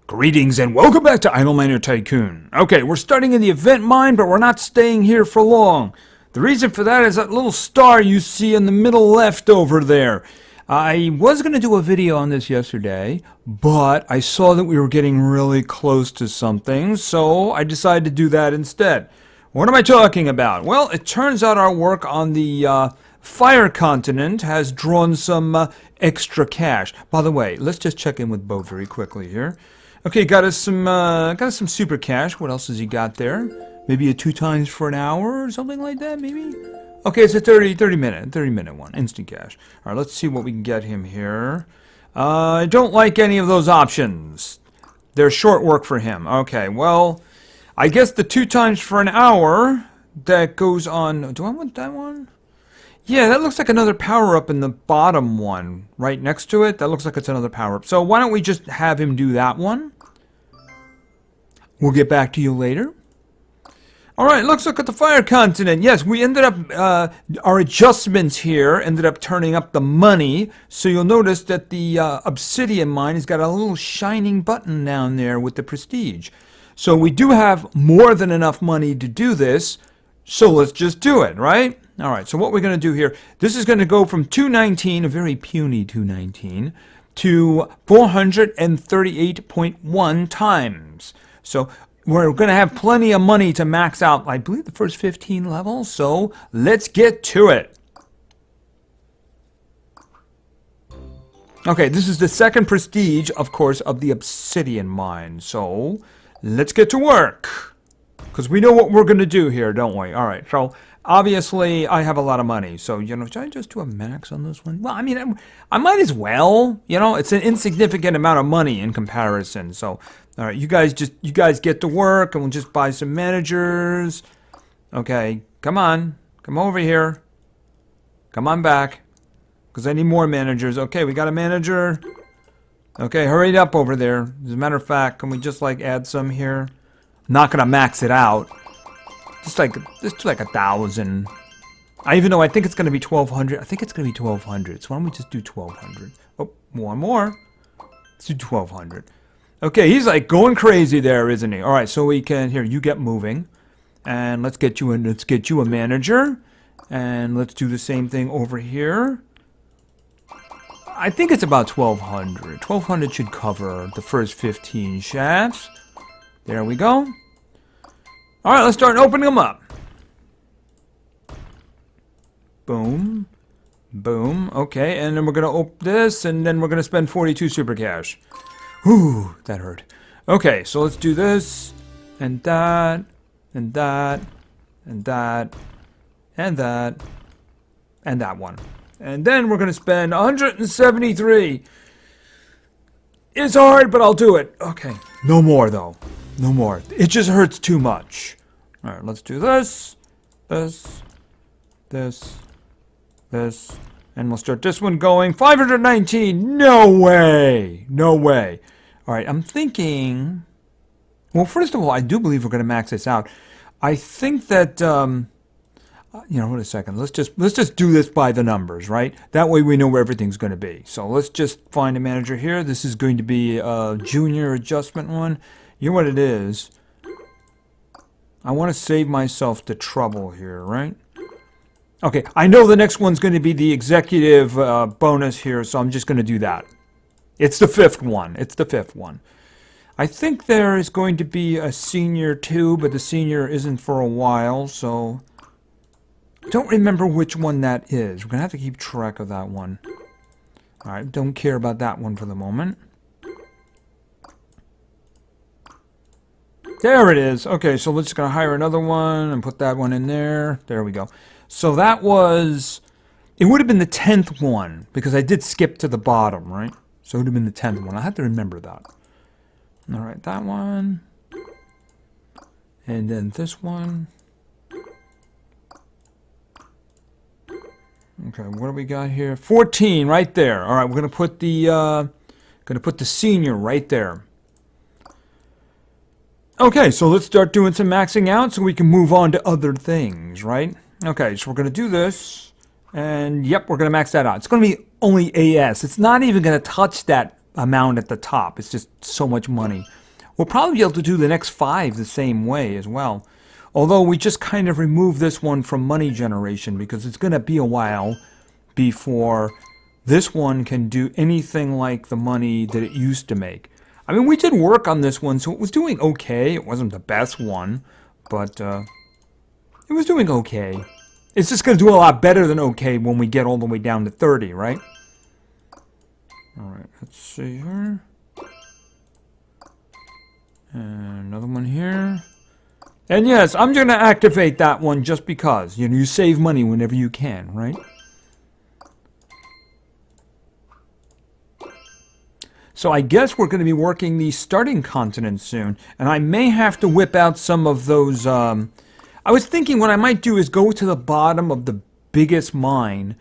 Greetings and welcome back to Idle Miner Tycoon. Okay, we're starting in the event mine, but we're not staying here for long. The reason for that is that little star you see in the middle left over there. I was going to do a video on this yesterday, but I saw that we were getting really close to something, so I decided to do that instead. What am I talking about? Well, it turns out our work on the Fire Continent has drawn some extra cash. By the way, let's just check in with Bo very quickly here. Okay, got us some super cash. What else has he got there? Maybe a 2 times for an hour or something like that, maybe? Okay, it's a 30 minute one. Instant cash. All right, let's see what we can get him here. I don't like any of those options. They're short work for him. Okay, well, I guess the 2 times for an hour that goes on. Do I want that one? Yeah, that looks like another power-up in the bottom one. Right next to it, that looks like it's another power-up. So why don't we just have him do that one? We'll get back to you later. Alright, let's look at the Fire Continent. Yes, we ended up, our adjustments here ended up turning up the money. So you'll notice that the Obsidian mine has got a little shining button down there with the prestige. So we do have more than enough money to do this. So let's just do it, right? Alright, so what we're going to do here, this is going to go from 219, a very puny 219, to 438.1 times. So we're going to have plenty of money to max out, I believe, the first 15 levels. So let's get to it. Okay, this is the second prestige, of course, of the Obsidian mine. So let's get to work. Because we know what we're going to do here, don't we? Alright, so obviously I have a lot of money. So, you know, should I just do a max on this one? Well, I mean, I might as well. You know, it's an insignificant amount of money in comparison. So, alright, you guys get to work and we'll just buy some managers. Okay, come on. Come over here. Come on back. Because I need more managers. Okay, we got a manager. Okay, hurry up over there. As a matter of fact, can we just like add some here? Not gonna max it out. Just like 1,000. I think it's gonna be 1,200. I think it's gonna be 1,200. So why don't we just do 1,200? Oh, one more. Let's do 1,200. Okay, he's like going crazy there, isn't he? All right, so we can here. You get moving, and let's get you a manager, and let's do the same thing over here. I think it's about 1,200. 1,200 should cover the first 15 shafts. There we go. Alright, let's start opening them up. Boom. Boom. Okay, and then we're going to open this, and then we're going to spend 42 super cash. Whew, that hurt. Okay, so let's do this, and that, and that, and that, and that, and that one. And then we're going to spend 173. It's hard, but I'll do it. Okay, no more, though. No more. It just hurts too much. Alright, let's do this. This. This. This. And we'll start this one going. 519! No way! No way. Alright, I'm thinking... Well, first of all, I do believe we're going to max this out. I think that... you know, wait a second. Let's just do this by the numbers, right? That way we know where everything's going to be. So let's just find a manager here. This is going to be a junior adjustment one. You know what it is? I want to save myself the trouble here, right? Okay, I know the next one's going to be the executive bonus here, so I'm just going to do that. It's the 5th one. It's the 5th one. I think there is going to be a senior too, but the senior isn't for a while, so... I don't remember which one that is. We're going to have to keep track of that one. Alright, don't care about that one for the moment. There it is. Okay, so we're just going to hire another one and put that one in there. There we go. So that was... It would have been the 10th one, because I did skip to the bottom, right? So it would have been the 10th one. I have to remember that. Alright, that one. And then this one. Okay, what do we got here? 14, right there. All right, we're gonna put the senior right there. Okay, so let's start doing some maxing out so we can move on to other things, right? Okay, so we're gonna do this, and yep, we're gonna max that out. It's gonna be only AS. It's not even gonna touch that amount at the top. It's just so much money. We'll probably be able to do the next 5 the same way as well. Although we just kind of remove this one from money generation because it's going to be a while before this one can do anything like the money that it used to make. I mean, we did work on this one, so it was doing okay. It wasn't the best one, but it was doing okay. It's just going to do a lot better than okay when we get all the way down to 30, right? Alright, let's see here. And another one here. And yes, I'm going to activate that one just because. You know, you save money whenever you can, right? So I guess we're going to be working the starting continent soon. And I may have to whip out some of those... I was thinking what I might do is go to the bottom of the biggest mine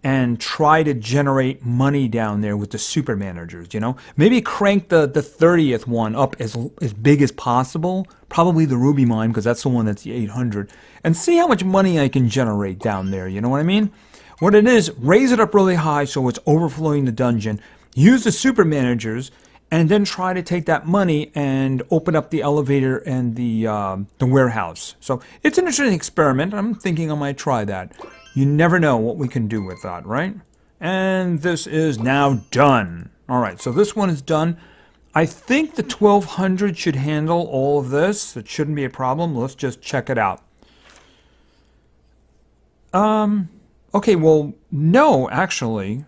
and try to generate money down there with the super managers, you know? Maybe crank the 30th one up as big as possible. Probably the ruby mine, because that's the one that's the 800. And see how much money I can generate down there, you know what I mean? What it is, raise it up really high so it's overflowing the dungeon. Use the super managers, and then try to take that money and open up the elevator and the warehouse. So it's an interesting experiment. I'm thinking I might try that. You never know what we can do with that, right? And this is now done. All right, so this one is done. I think the 1200 should handle all of this. It shouldn't be a problem. Let's just check it out. Okay, well, no, actually.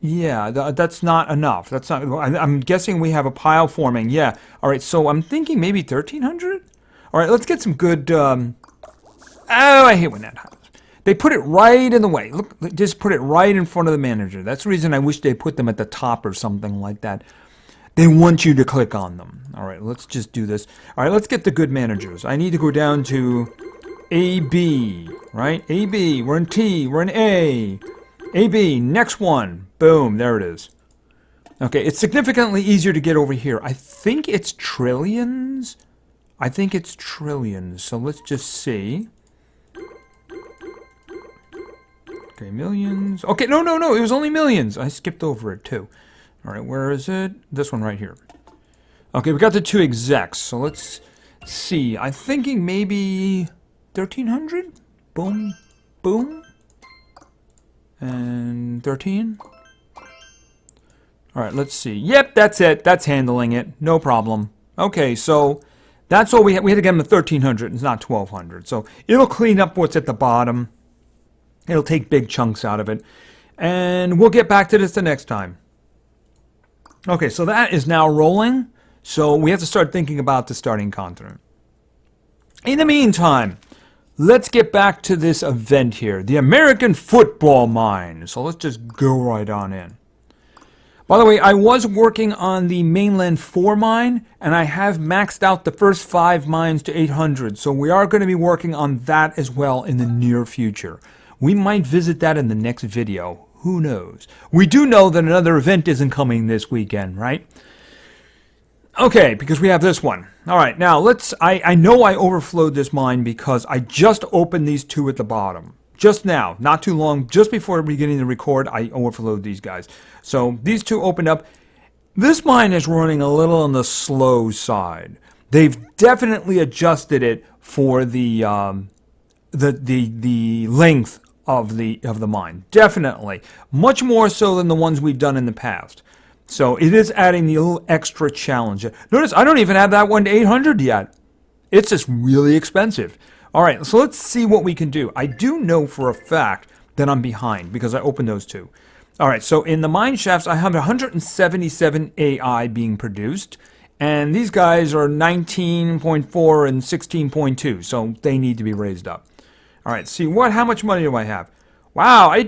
Yeah, that's not enough. That's not. I'm guessing we have a pile forming. Yeah. All right. So I'm thinking maybe 1300. All right. Let's get some good. Oh, I hate when that happens. They put it right in the way. Look, just put it right in front of the manager. That's the reason I wish they put them at the top or something like that. They want you to click on them. All right. Let's just do this. All right. Let's get the good managers. I need to go down to AB. Right. AB. We're in T. We're in A. AB, next one. Boom, there it is. Okay, it's significantly easier to get over here. I think it's trillions. I think it's trillions. So let's just see. Okay, millions. Okay, no, it was only millions. I skipped over it too. All right, where is it? This one right here. Okay, we got the 2 execs. So let's see. I'm thinking maybe 1300. Boom, boom. And 13. All right, let's see. Yep, that's it. That's handling it. No problem. Okay, so that's all we had. We had to get them to 1300. It's not 1200. So it'll clean up what's at the bottom. It'll take big chunks out of it. And we'll get back to this the next time. Okay, so that is now rolling. So we have to start thinking about the starting continent. In the meantime, let's get back to this event here, the American football mine. So let's just go right on in. By the way, I was working on the mainland 4 mine, and I have maxed out the first 5 mines to 800. So we are going to be working on that as well in the near future. We might visit that in the next video. Who knows? We do know that another event isn't coming this weekend, right? Okay, because we have this one. All right, now let's... I know I overflowed this mine because I just opened these 2 at the bottom. Just now, not too long, just before beginning to record, I overflowed these guys. So these 2 opened up. This mine is running a little on the slow side. They've definitely adjusted it for the length of the mine. Definitely. Much more so than the ones we've done in the past. So it is adding the little extra challenge. Notice I don't even have that one to 800 yet. It's just really expensive. All right, so let's see what we can do. I do know for a fact that I'm behind because I opened those 2. All right, so in the mine shafts, I have 177 AI being produced. And these guys are 19.4 and 16.2, so they need to be raised up. All right, see, how much money do I have? Wow, I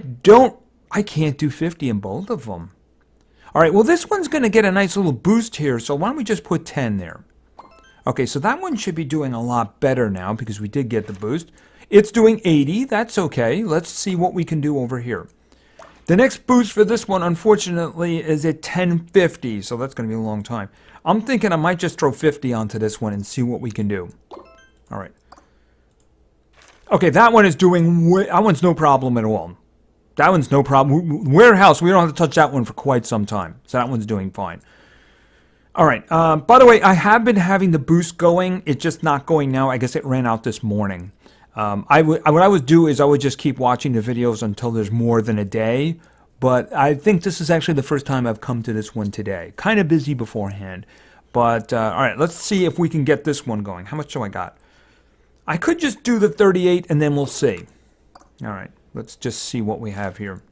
can't do 50 in both of them. All right, well, this one's going to get a nice little boost here, so why don't we just put 10 there? Okay, so that one should be doing a lot better now because we did get the boost. It's doing 80. That's okay. Let's see what we can do over here. The next boost for this one, unfortunately, is at 1050, so that's going to be a long time. I'm thinking I might just throw 50 onto this one and see what we can do. All right. Okay, that one is doing... that one's no problem at all. That one's no problem. Warehouse, we don't have to touch that one for quite some time. So that one's doing fine. All right. By the way, I have been having the boost going. It's just not going now. I guess it ran out this morning. What I would do is I would just keep watching the videos until there's more than a day. But I think this is actually the first time I've come to this one today. Kind of busy beforehand. But, all right, let's see if we can get this one going. How much do I got? I could just do the 38 and then we'll see. All right, let's just see what we have here.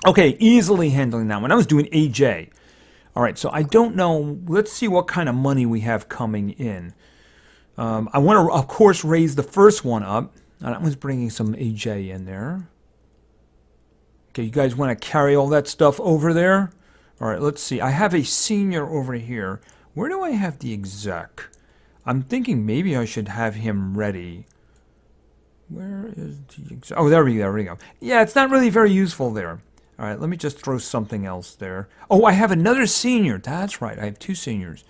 Okay, easily handling that one. I was doing AJ. All right, so I don't know. Let's see what kind of money we have coming in. I want to, of course, raise the first one up. That one's bringing some AJ in there. Okay, you guys want to carry all that stuff over there? All right, let's see. I have a senior over here. Where do I have the exec? I'm thinking maybe I should have him ready. Where is the exec? Oh, there we go. Yeah, it's not really very useful there. All right, let me just throw something else there. Oh, I have another senior. That's right. I have two seniors.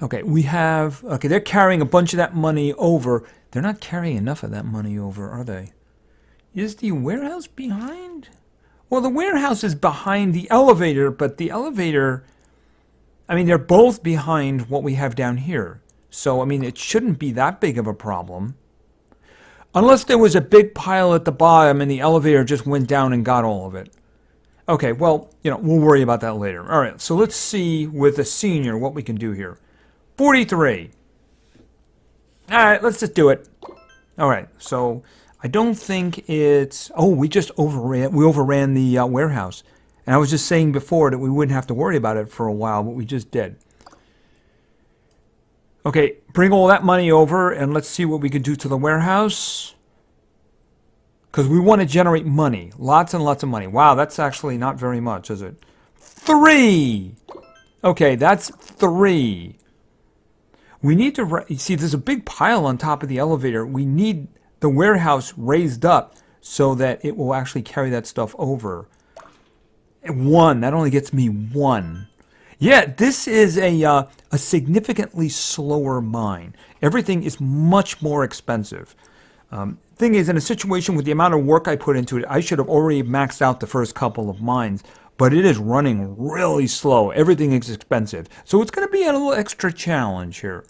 Okay, okay, they're carrying a bunch of that money over. They're not carrying enough of that money over, are they? Is the warehouse behind? Well, the warehouse is behind the elevator, but the elevator, I mean, they're both behind what we have down here. So, I mean, it shouldn't be that big of a problem. Unless there was a big pile at the bottom and the elevator just went down and got all of it. Okay, well, we'll worry about that later. All right, so let's see with the senior what we can do here. 43. All right, let's just do it. All right, so I don't think it's... Oh, we just overran the warehouse. And I was just saying before that we wouldn't have to worry about it for a while, but we just did. Okay, bring all that money over and let's see what we can do to the warehouse. Because we want to generate money. Lots and lots of money. Wow, that's actually not very much, is it? 3! Okay, that's 3. We need to... You see, there's a big pile on top of the elevator. We need the warehouse raised up so that it will actually carry that stuff over. 1. That only gets me 1. Yeah, this is a significantly slower mine. Everything is much more expensive. Thing is, in a situation with the amount of work I put into it, I should have already maxed out the first couple of mines, but it is running really slow. Everything is expensive. So it's going to be a little extra challenge here.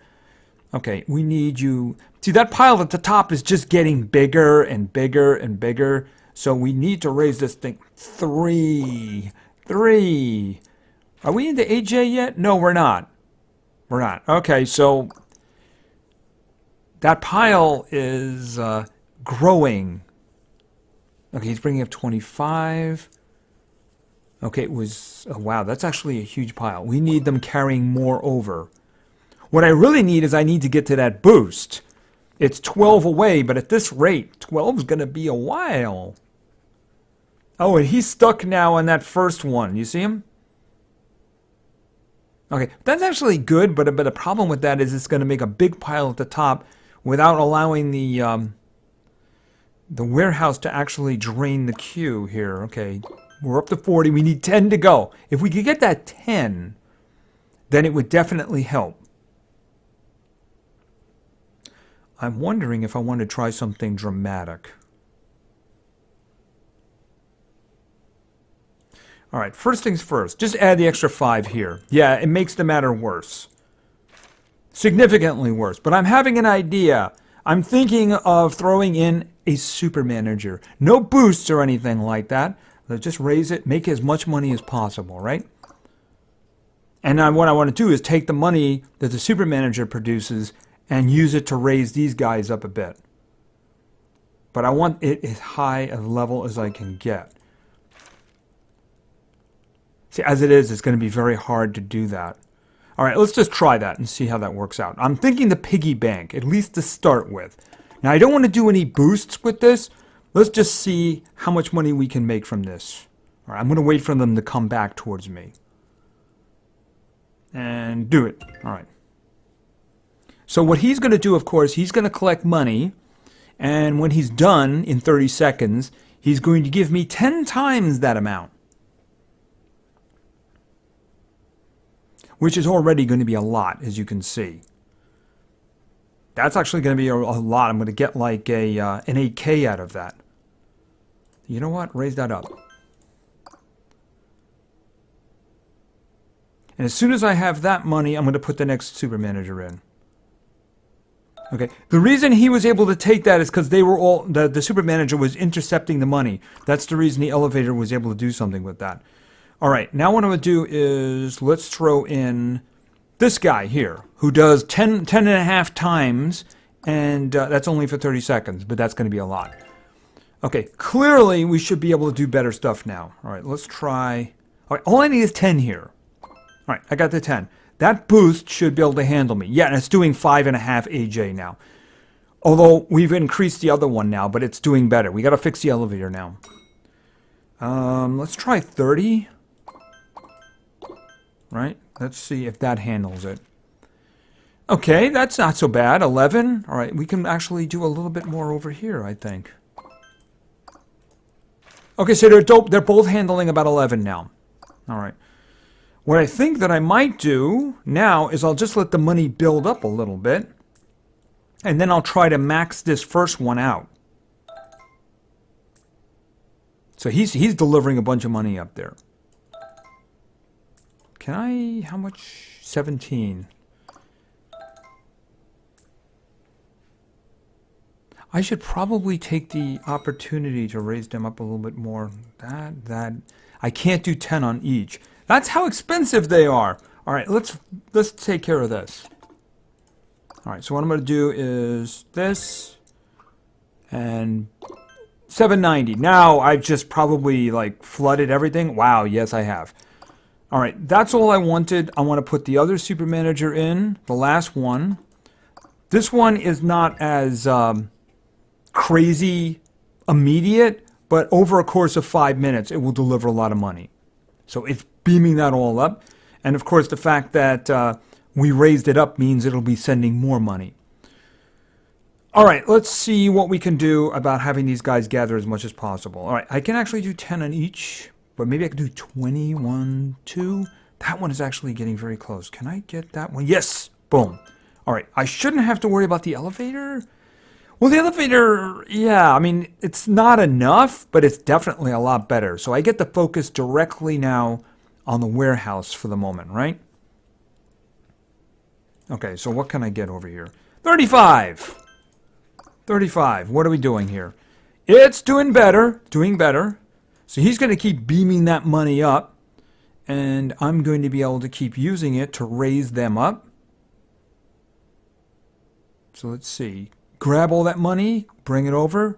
Okay, we need you... See, that pile at the top is just getting bigger and bigger and bigger. So we need to raise this thing. 3. Are we into AJ yet? No, we're not. We're not. Okay, so that pile is growing. Okay, he's bringing up 25. Okay, it was... Oh, wow, that's actually a huge pile. We need them carrying more over. What I really need is I need to get to that boost. It's 12 away, but at this rate, 12 is going to be a while. Oh, and he's stuck now on that first one. You see him? Okay, that's actually good, but the problem with that is it's going to make a big pile at the top without allowing the warehouse to actually drain the queue here. Okay, we're up to 40. We need 10 to go. If we could get that 10, then it would definitely help. I'm wondering if I want to try something dramatic. All right, first things first, just add the extra 5 here. Yeah, it makes the matter worse. Significantly worse. But I'm having an idea. I'm thinking of throwing in a super manager. No boosts or anything like that. Let's just raise it, make as much money as possible, right? And what I want to do is take the money that the super manager produces and use it to raise these guys up a bit. But I want it as high a level as I can get. See, as it is, it's going to be very hard to do that. All right, let's just try that and see how that works out. I'm thinking the piggy bank, at least to start with. Now, I don't want to do any boosts with this. Let's just see how much money we can make from this. All right, I'm going to wait for them to come back towards me. And do it. All right. So what he's going to do, of course, he's going to collect money. And when he's done in 30 seconds, he's going to give me 10 times that amount. Which is already going to be a lot, as you can see. That's actually going to be a lot. I'm going to get like an 8K out of that. You know what? Raise that up. And as soon as I have that money, I'm going to put the next super manager in. Okay. The reason he was able to take that is because they were all the super manager was intercepting the money. That's the reason the elevator was able to do something with that. All right. Now what I'm going to do is let's throw in this guy here who does 10 and a half times, and that's only for 30 seconds, but that's going to be a lot. Okay. Clearly, we should be able to do better stuff now. All right. Let's try. All right. All I need is 10 here. All right, I got the 10. That boost should be able to handle me. Yeah, and it's doing 5.5 AJ now. Although we've increased the other one now, but it's doing better. We got to fix the elevator now. Let's try 30. Right? Let's see if that handles it. Okay, that's not so bad. 11. All right, we can actually do a little bit more over here, I think. Okay, so they're both handling about 11 now. All right. What I think that I might do now is I'll just let the money build up a little bit. And then I'll try to max this first one out. So he's delivering a bunch of money up there. Can I... How much? 17. I should probably take the opportunity to raise them up a little bit more. I can't do 10 on each. That's how expensive they are. All right, let's take care of this. All right, so what I'm going to do is this and 790. Now I've just probably like flooded everything. Wow, yes I have. All right, that's all I wanted. I want to put the other super manager in, the last one. This one is not as crazy immediate, but over a course of 5 minutes, it will deliver a lot of money. So it's beaming that all up. And of course, the fact that we raised it up means it'll be sending more money. All right, let's see what we can do about having these guys gather as much as possible. All right, I can actually do 10 on each, but maybe I can do 21, 2. That one is actually getting very close. Can I get that one? Yes! Boom. All right, I shouldn't have to worry about the elevator. Well, the elevator, yeah, I mean, it's not enough, but it's definitely a lot better. So I get to focus directly now on the warehouse for the moment, right? Okay, so what can I get over here? 35! 35. What are we doing here? It's doing better. Doing better. So he's going to keep beaming that money up. And I'm going to be able to keep using it to raise them up. So let's see. Grab all that money. Bring it over.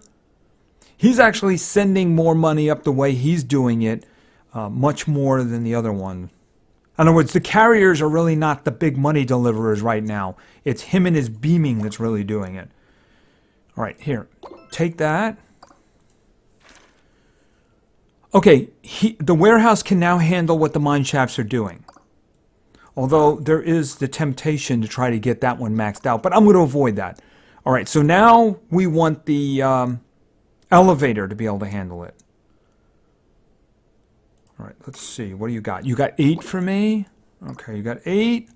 He's actually sending more money up the way he's doing it. Much more than the other one. In other words, the carriers are really not the big money deliverers right now. It's him and his beaming that's really doing it. All right, here. Take that. Okay, the warehouse can now handle what the mine shafts are doing. Although there is the temptation to try to get that one maxed out. But I'm going to avoid that. All right, so now we want the elevator to be able to handle it. All right, let's see. What do you got? You got 8 for me? Okay, you got 8.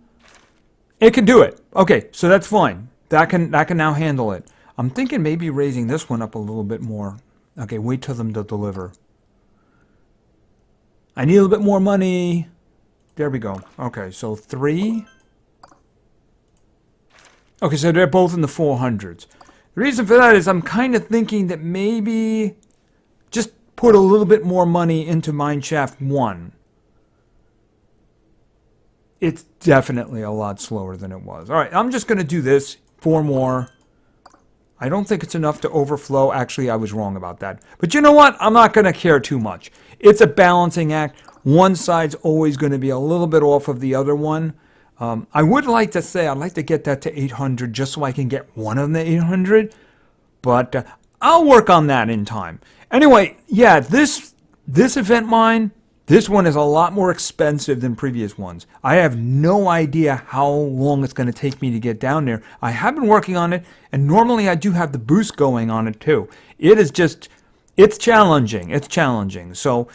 It can do it. Okay, so that's fine. That can now handle it. I'm thinking maybe raising this one up a little bit more. Okay, wait till them to deliver. I need a little bit more money. There we go. Okay, so 3. Okay, so they're both in the 400s. The reason for that is I'm kind of thinking that maybe just put a little bit more money into Mineshaft 1. It's definitely a lot slower than it was. All right, I'm just going to do this. 4 more. I don't think it's enough to overflow. Actually, I was wrong about that. But you know what? I'm not going to care too much. It's a balancing act. One side's always going to be a little bit off of the other one. I would like to say I'd like to get that to 800 just so I can get one of the 800. But I'll work on that in time. Anyway, yeah, this event mine, this one is a lot more expensive than previous ones. I have no idea how long it's going to take me to get down there. I have been working on it, and normally I do have the boost going on it too. It is just, it's challenging. It's challenging. So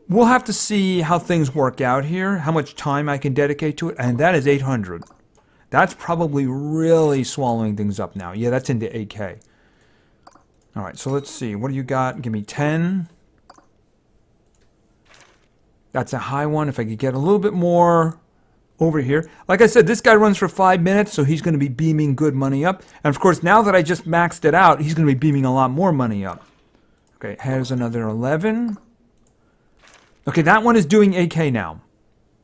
we'll have to see how things work out here, how much time I can dedicate to it, and that is 800. That's probably really swallowing things up now. Yeah, that's into 8K. All right, so let's see. What do you got? Give me 10. That's a high one. If I could get a little bit more over here. Like I said, this guy runs for 5 minutes, so he's going to be beaming good money up. And of course, now that I just maxed it out, he's going to be beaming a lot more money up. Okay, here's another 11. Okay, that one is doing 8K now.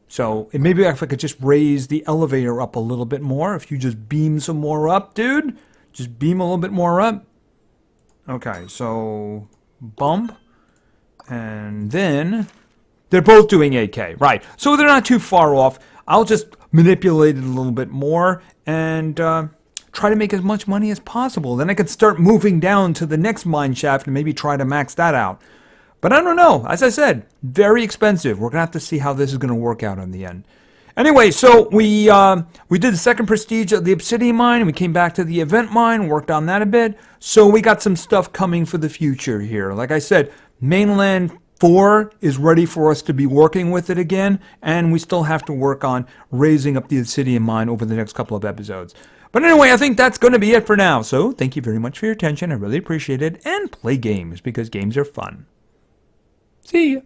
So maybe if I could just raise the elevator up a little bit more. If you just beam some more up, dude. Just beam a little bit more up. Okay, so bump. And then they're both doing 8K. Right, so they're not too far off. I'll just manipulate it a little bit more and try to make as much money as possible. Then I could start moving down to the next mine shaft and maybe try to max that out. But I don't know. As I said, very expensive. We're going to have to see how this is going to work out in the end. Anyway, so we did the second prestige of the Obsidian mine, and we came back to the event mine, worked on that a bit. So we got some stuff coming for the future here. Like I said, Mainland 4 is ready for us to be working with it again, and we still have to work on raising up the Obsidian mine over the next couple of episodes. But anyway, I think that's going to be it for now. So thank you very much for your attention. I really appreciate it. And play games, because games are fun. See ya.